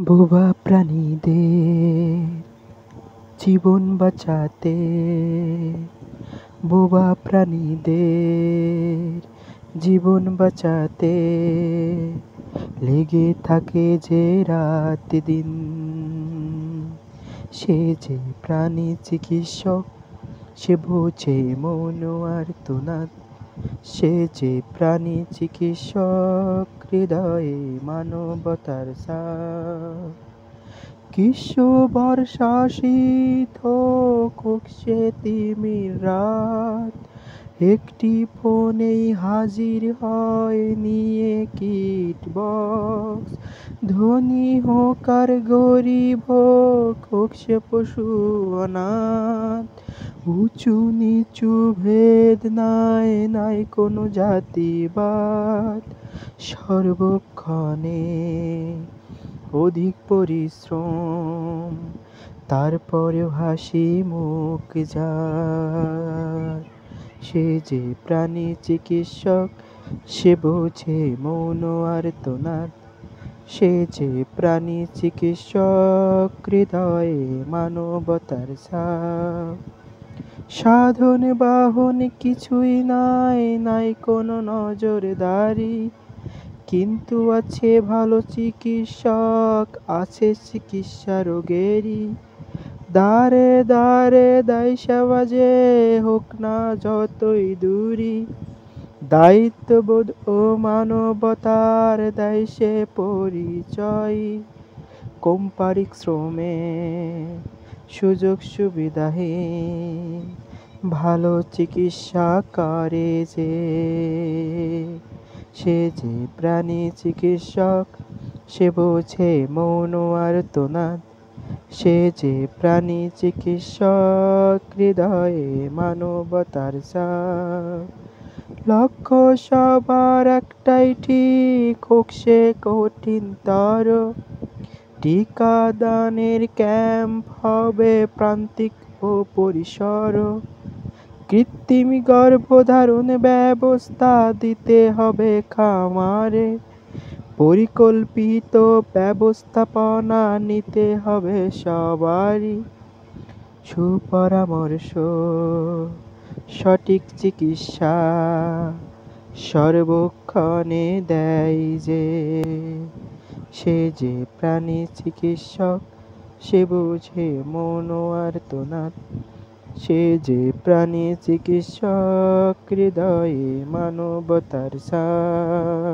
বোবা প্রাণীদের জীবন বাঁচাতে, বোবা প্রাণীদের জীবন বাঁচাতে লেগে থাকে যে রাত দিন। সে যে প্রাণী চিকিৎসক, সে বোঝে মন আর্তনাদ। সে যে প্রাণী চিকিৎসক, হৃদয়ে মানবতার ছাপ। গ্রীষ্ম বর্ষা শীত হোক, হোক সে তিমির রাত, একটি ফোনেই হাজির হয় নিয়ে কিট বক্স। ধনী হোক আর গরিব হোক, হোক সে পশু অনাথ, উঁচু নিচু ভেদ নাই, নাই কোনো জাতিবাদ। সর্বক্ষণে অধিক পরিশ্রম, তারপরেও হাসি মুখ যার। সে যে প্রাণী চিকিৎসক, সে বোঝে মৌন আর্তনাদ। সে যে প্রাণী চিকিৎসক, হৃদয়ে মানবতার ছাপ। সাধন বাহন কিছুই নাই, নাই কোনো নজরদারি, কিন্তু আছে ভালো চিকিৎসক, আছে চিকিৎসা রোগেরই। দাঁড়ে দাঁড়ে দায় সেবা যে হোক না যতই দূরি, দায়িত্ববোধ ও মানবতার দেয় সে পরিচয়। কম পারিশ্রমে সুযোগ সুবিধাহীন ভালো চিকিৎসা করে যে, সে যে প্রাণী চিকিৎসক, সে বোঝে মৌন আর্তনাদ। সে যে প্রাণী চিকিৎসক, হৃদয়ে মানবতার ছাপ। লক্ষ্য সবার একটাই ঠিক, হোক সে কঠিনতর। টিকাদানের ক্যাম্প হবে প্রান্তিক ও পরিসর। কৃত্রিম গর্ভধারণ ব্যবস্থা দিতে হবে খামারে। পরিকল্পিত ব্যবস্থাপনা নিতে হবে সবারই। সুপরামর্শ, সঠিক চিকিৎসা সর্বক্ষণে দেয় যে, সে যে প্রাণী চিকিৎসক, সে বোঝে মৌন আর্তনাদ। সে যে প্রাণী চিকিৎসক, হৃদয়ে মানবতার ছাপ।